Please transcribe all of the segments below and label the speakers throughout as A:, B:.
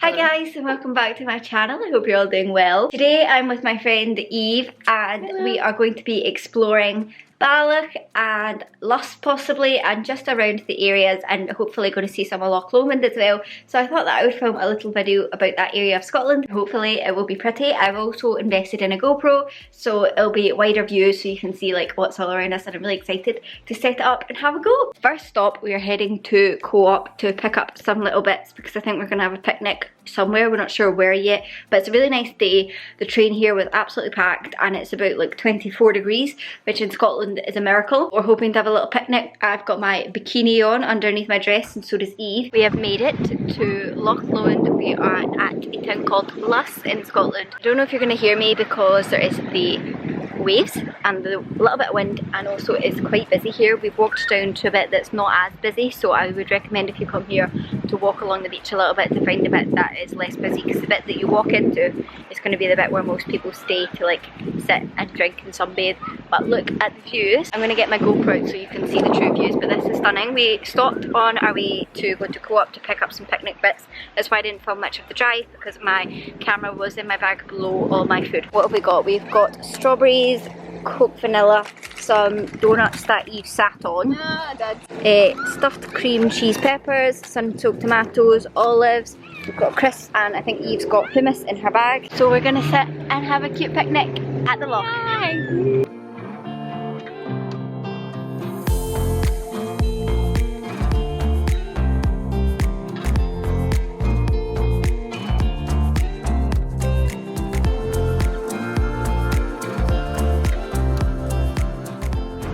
A: Hi guys, and welcome back to my channel. I hope you're all doing well. Today I'm with my friend Eve and we are going to be exploring Balloch and Luss possibly, and just around the areas, and hopefully going to see some of Loch Lomond as well. So I thought that I would film a little video about that area of Scotland. Hopefully it will be pretty. I've also invested in a GoPro, so it'll be wider views so you can see like what's all around us, and I'm really excited to set it up and have a go. First stop, we are heading to Co-op to pick up some little bits because I think we're going to have a picnic somewhere. We're not sure where yet, but it's a really nice day. The train here was absolutely packed and it's about like 24 degrees, which in Scotland is a miracle. We're hoping to have a little picnic. I've got my bikini on underneath my dress and so does Eve. We have made it to Loch Lomond. We are at a town called Luss in Scotland. I don't know if you're going to hear me because there is the waves and the little bit of wind, and also it's quite busy here. We've walked down to a bit that's not as busy, so I would recommend if you come here to walk along the beach a little bit to find a bit that is less busy, because the bit that you walk into is going to be the bit where most people stay to like sit and drink and sunbathe. But look at the views. I'm going to get my GoPro out so you can see the true views, but this is stunning. We stopped on our way to go to Co-op to pick up some picnic bits. That's why I didn't film much of the drive, because my camera was in my bag below all my food. What have we got? We've got strawberries, Coke vanilla, some donuts that Eve sat on, stuffed cream cheese peppers, sun-soaked tomatoes, olives. We've got crisps, and I think Eve's got hummus in her bag. So we're gonna sit and have a cute picnic at the loch. Yay!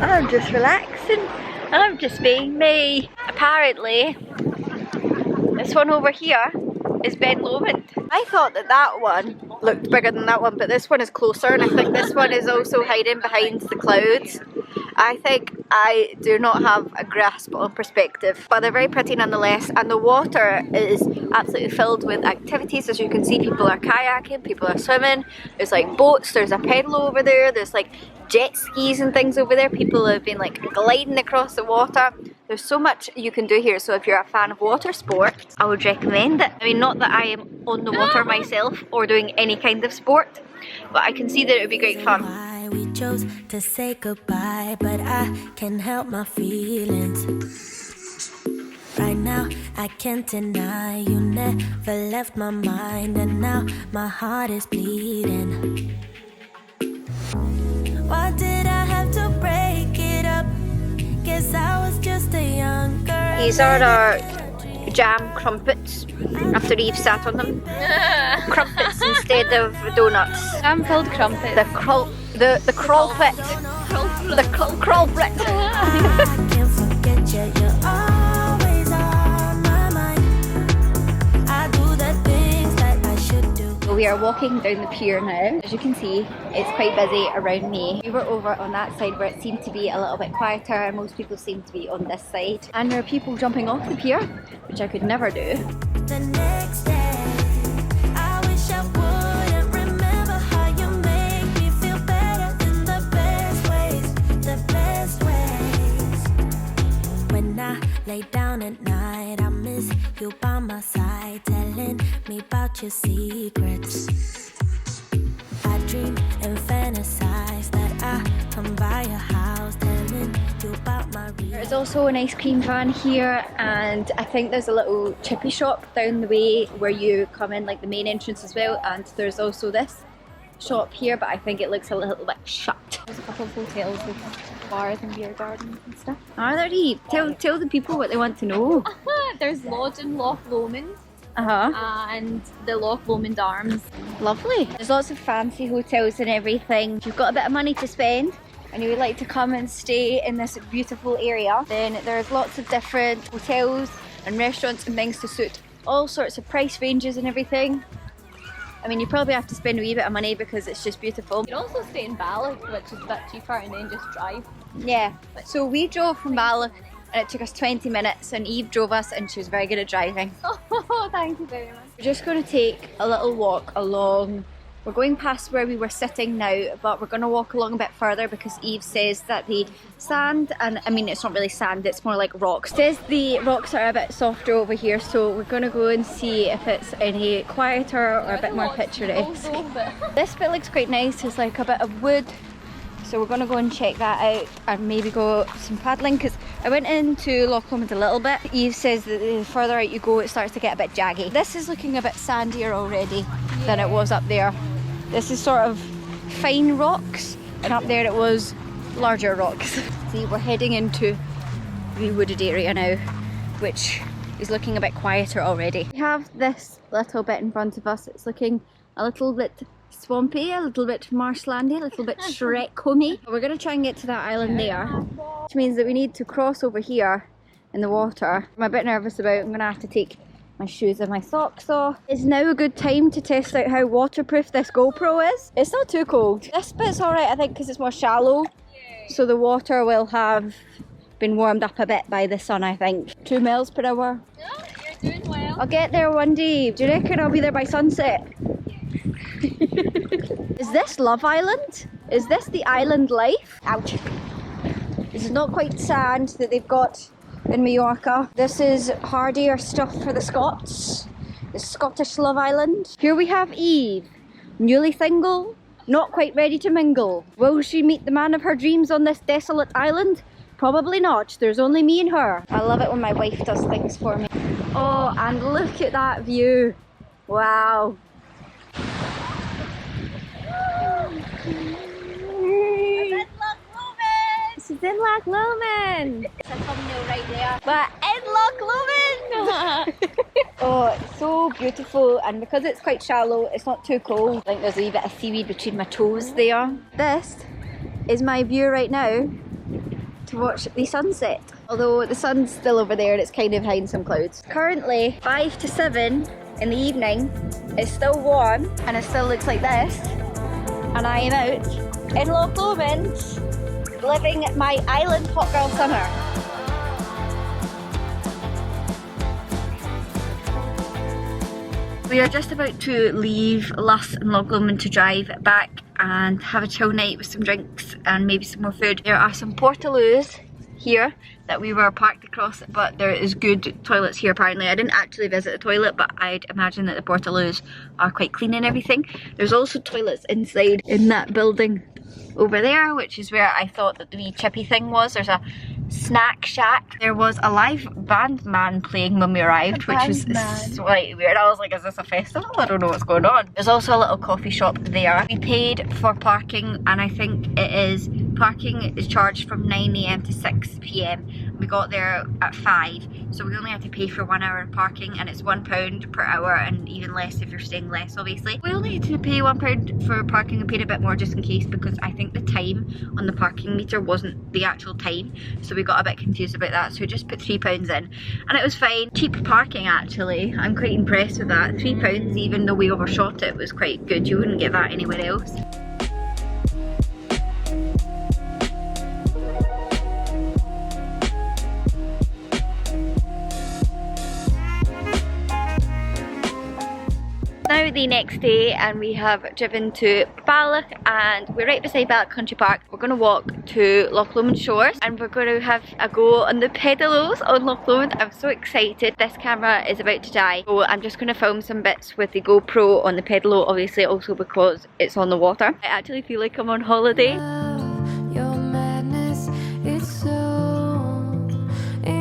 A: I'm just relaxing. I'm just being me. Apparently, this one over here is Ben Lomond. I thought that that one looked bigger than that one, but this one is closer, and I think this one is also hiding behind the clouds. I think I do not have a grasp on perspective, but they're very pretty nonetheless, and the water is absolutely filled with activities. As you can see, people are kayaking, people are swimming, there's like boats, there's a pedalo over there, there's like jet skis and things over there. People have been like gliding across the water. There's so much you can do here, so if you're a fan of water sport, I would recommend it. I mean, not that I am on the water myself or doing any kind of sport, but I can see that it would be great fun.
B: We chose to say goodbye, but I can't help my feelings. Right now, I can't deny you never left my mind, and now my heart is bleeding. Why did I have to break it up? Guess I was just a young girl.
A: These are our jam crumpets after Eve sat on them. Crumpets instead of donuts.
C: Jam-filled crumpets.
A: The crawlpit. The crawlpit.
B: I can't forget you, you're always on my mind. I do the things that I should do.
A: We are walking down the pier now. As you can see, it's quite busy around me. We were over on that side where it seemed to be a little bit quieter, and most people seem to be on this side. And there are people jumping off the pier, which I could never do.
B: The next day, I wish I wouldn't remember how you make me feel better in the best ways, the best ways. When I lay down at night, I miss you by my side, telling me about your secrets. I dream and fantasize that I come by your house, telling you about my real.
A: There's also an ice cream van here, and I think there's a little chippy shop down the way where you come in, like the main entrance as well, and there's also this shop here, but I think it looks a little bit shut.
C: There's a couple of hotels with bars and beer gardens and stuff.
A: Are there, Eve? Tell the people what they want to know.
C: There's Lodge in Loch Lomond and the Loch Lomond Arms.
A: Lovely. There's lots of fancy hotels and everything. If you've got a bit of money to spend and you would like to come and stay in this beautiful area, then there's lots of different hotels and restaurants and things to suit all sorts of price ranges and everything. I mean, you probably have to spend a wee bit of money because it's just beautiful.
C: You can also stay in Balloch, which is a bit cheaper, and then just drive.
A: Yeah, so we drove from Balloch and it took us 20 minutes, and Eve drove us and she was very good at driving.
C: Oh, thank you very much.
A: We're just going to take a little walk along We're going past where we were sitting now, but we're going to walk along a bit further because Eve says that the sand, and I mean it's not really sand, it's more like rocks. Says the rocks are a bit softer over here, so we're going to go and see if it's any quieter or a bit more picturesque. This bit looks quite nice, there's like a bit of wood. So we're going to go and check that out and maybe go some paddling, because I went into Loch Lomond a little bit. Eve says that the further out you go it starts to get a bit jaggy. This is looking a bit sandier already than it was up there. This is sort of fine rocks, and up there it was larger rocks. See, we're heading into the wooded area now, which is looking a bit quieter already. We have this little bit in front of us. It's looking a little bit swampy, a little bit marshlandy, a little bit Shrek-homey. We're going to try and get to that island there, which means that we need to cross over here in the water. I'm a bit nervous about it. I'm going to have to take my shoes and my socks off. It's now a good time to test out how waterproof this GoPro is. It's not too cold. This bit's alright I think because it's more shallow, so the water will have been warmed up a bit by the sun I think. 2 miles per hour.
C: Yeah, you're doing well.
A: I'll get there one day. Do you reckon I'll be there by sunset? Is this Love Island? Is this the island life? Ouch. This is not quite sand that they've got in Mallorca. This is hardier stuff for the Scots. The Scottish Love Island. Here we have Eve, newly single, not quite ready to mingle. Will she meet the man of her dreams on this desolate island? Probably not. There's only me and her. I love it when my wife does things for me. Oh, and look at that view. Wow. This is in Loch Lomond. It's a thumbnail right there. But in Loch Lomond! Oh, it's so beautiful, and because it's quite shallow, it's not too cold. I think there's a wee bit of seaweed between my toes there. This is my view right now to watch the sunset. Although the sun's still over there and it's kind of behind some clouds. Currently 5 to 7 in the evening. It's still warm and it still looks like this. And I am out in Loch Lomond living my island hot girl summer. We are just about to leave Luss and Loch Lomond to drive back and have a chill night with some drinks and maybe some more food. There are some portaloos here that we were parked across, but there is good toilets here apparently. I didn't actually visit the toilet, but I'd imagine that the portaloos are quite clean and everything. There's also toilets inside in that building over there, which is where I thought that the wee chippy thing was. There's a snack shack. There was a live band man playing when we arrived, which was slightly weird. I was like, is this a festival? I don't know what's going on. There's also a little coffee shop there. We paid for parking, and I think it is parking is charged from 9 AM to 6 PM. We got there at 5, so we only had to pay for 1 hour of parking, and it's £1 per hour, and even less if you're staying less, obviously. We only had to pay £1 for parking and paid a bit more just in case, because I think the time on the parking meter wasn't the actual time, so we got a bit confused about that, so we just put £3 in, and it was fine. Cheap parking actually. I'm quite impressed with that. £3, even though we overshot it, was quite good. You wouldn't get that anywhere else. Now the next day, and we have driven to Balloch, and we're right beside Balloch Country Park. We're going to walk to Loch Lomond Shores, and we're going to have a go on the pedalos on Loch Lomond. I'm so excited. This camera is about to die, so I'm just going to film some bits with the GoPro on the pedalo, obviously also because it's on the water. I actually feel like I'm on holiday.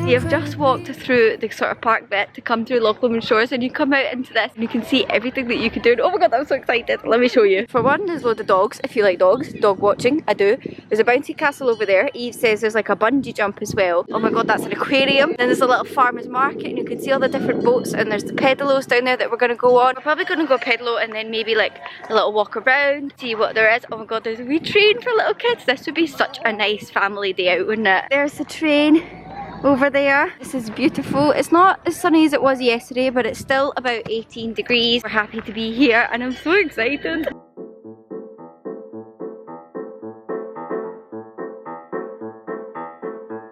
A: You've just walked through the sort of park bit to come through Loch Lomond Shores, and you come out into this and you can see everything that you could do. And oh my god, I'm so excited. Let me show you. For one, there's loads of dogs, if you like dogs. Dog watching, I do. There's a bouncy castle over there. Eve says there's like a bungee jump as well. Oh my god, that's an aquarium. Then there's a little farmer's market, and you can see all the different boats, and there's the pedalos down there that we're going to go on. We're probably going to go pedalo and then maybe like a little walk around, see what there is. Oh my god, there's a wee train for little kids. This would be such a nice family day out, wouldn't it? There's the train over there. This is beautiful. It's not as sunny as it was yesterday, but it's still about 18 degrees. We're happy to be here, and I'm so excited.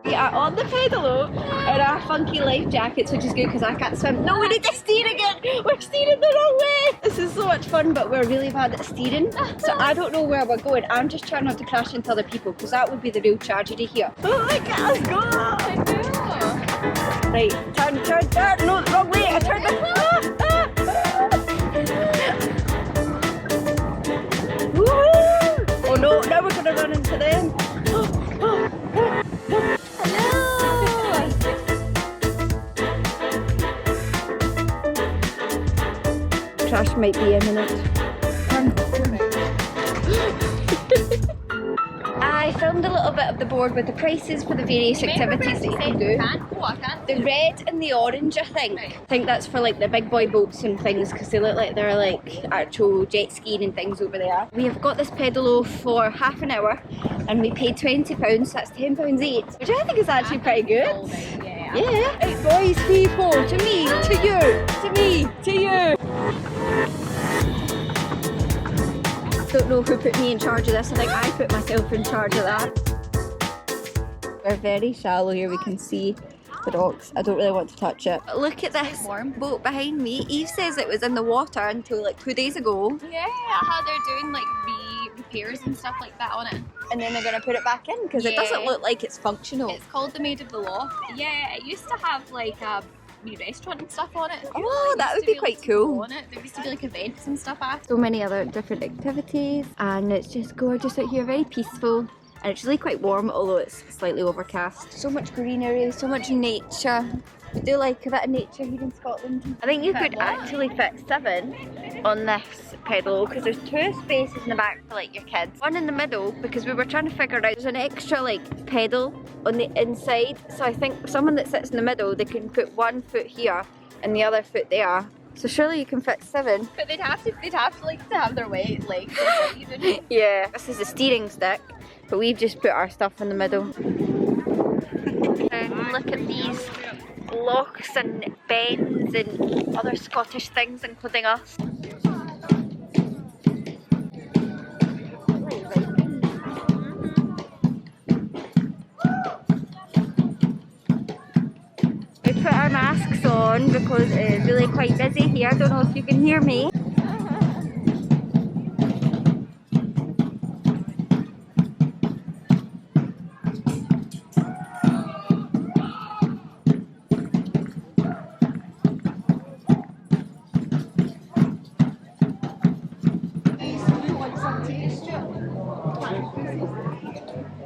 A: We are on the pedalo in our funky life jackets, which is good because I can't swim. No, we need to steer again. We're steering the wrong way. This is so much fun, but we're really bad at steering. So I don't know where we're going. I'm just trying not to crash into other people because that would be the real tragedy here. Oh, look at us go! Right, turn. No, wrong way. I turned the... Oh no, now we're going to run into them. Crash might be imminent. I filmed a little bit of the board with the prices for the various activities that you can do. The red and the orange, I think. I think that's for like the big boy boats and things because they look like they're like actual jet skiing and things over there. We have got this pedalo for half an hour and we paid £20, so that's £10 each, which I think is actually pretty good. Yeah. Right, boys, people, to me, to you, to me, to you. Don't know who put me in charge of this. I think I put myself in charge of that. We're very shallow here. We can see the rocks. I don't really want to touch it. But look at this boat behind me. Eve says it was in the water until like 2 days ago.
C: Yeah, how they're doing like repairs and stuff like that on it.
A: And then they're going to put it back in because it doesn't look like it's functional.
C: It's called the Maid of the Loch. Yeah, it used to have like a restaurant and stuff on it.
A: Oh, that would be quite cool.
C: On it. There used to be like events and stuff at it.
A: So many other different activities and it's just gorgeous out here, very peaceful. And it's really quite warm, although it's slightly overcast. So much greenery, so much nature. We do like a bit of nature here in Scotland. I think you could actually fit 7 on this pedal because there's 2 spaces in the back for like your kids. One in the middle because we were trying to figure out there's an extra like pedal on the inside. So I think someone that sits in the middle, they can put 1 foot here and the other foot there. So surely you can fit 7.
C: But they'd have to like to have their weight like
A: Yeah. This is a steering stick, but we've just put our stuff in the middle. And look at these lochs and bends and other Scottish things, including us. We put our masks on because it's really quite busy here. I don't know if you can hear me.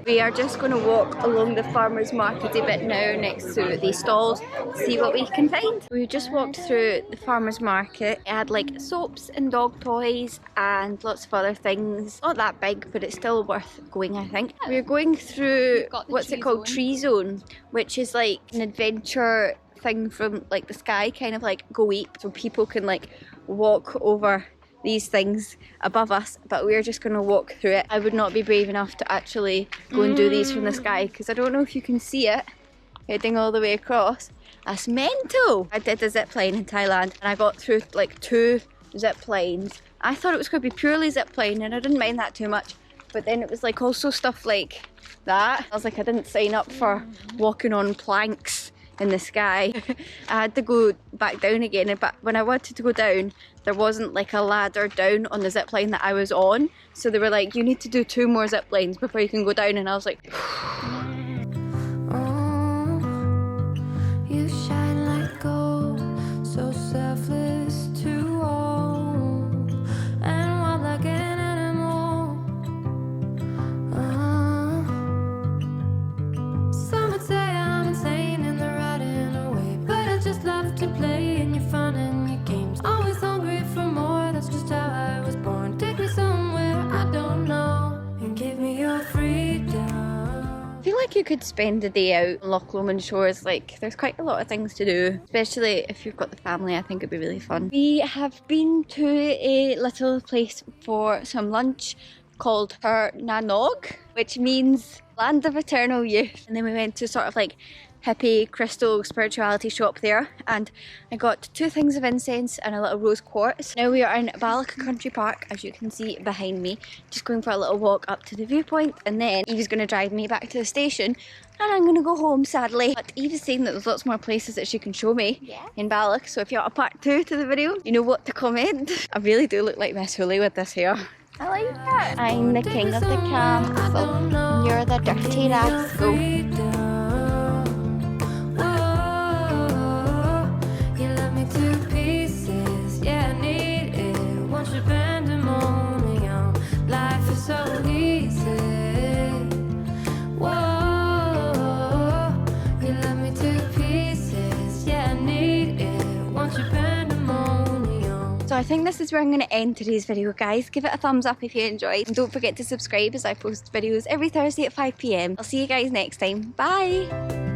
A: We are just going to walk along the farmer's market a bit now next to the stalls, see what we can find. We just walked through the farmer's market. It had like soaps and dog toys and lots of other things. Not that big, but it's still worth going, I think. We're going through, what's it called? Tree Zone, which is like an adventure thing from like the sky, kind of like Go Eat, so people can like walk over these things above us, but we're just going to walk through it. I would not be brave enough to actually go and do these from the sky because I don't know if you can see it heading all the way across. That's mental! I did a zip line in Thailand and I got through like 2 zip lines. I thought it was going to be purely zip line and I didn't mind that too much, but then it was like also stuff like that. I was like, I didn't sign up for walking on planks in the sky. I had to go back down again, but when I wanted to go down there wasn't like a ladder down on the zip line that I was on, so they were like, you need to do 2 more zip lines before you can go down, and I was like
B: You shine like gold, so selfless to all, and wild like an animal. Some would say I'm insane in the right in a way, but I just love to play in your fun and your games. Always hungry for more, that's just how I was born. Take me somewhere I don't know, and give me your freedom.
A: I feel like you could spend the day out on Loch Lomond Shores. Like, there's quite a lot of things to do, especially if you've got the family. I think it'd be really fun. We have been to a little place for some lunch called Nanog, which means Land of Eternal Youth. And then we went to sort of like hippie crystal spirituality shop there, and I got 2 things of incense and a little rose quartz. Now we are in Balloch Country Park, as you can see behind me, just going for a little walk up to the viewpoint, and then Eve's going to drive me back to the station and I'm going to go home, sadly. But Eve is saying that there's lots more places that she can show me in Balloch, so if you want a part 2 to the video, you know what to comment. I really do look like Miss Hooley with this hair. I like that. I'm the king of the castle. You're the dirty rascal.
B: You love me to pieces. Yeah, I need it. Want your pandemonium. Life is so easy. Whoa, you love me to pieces. Yeah, I need it. Want your pandemonium.
A: So I think this is where I'm going to end today's video, guys. Give it a thumbs up if you enjoyed, and don't forget to subscribe as I post videos every Thursday at 5 PM. I'll see you guys next time. Bye!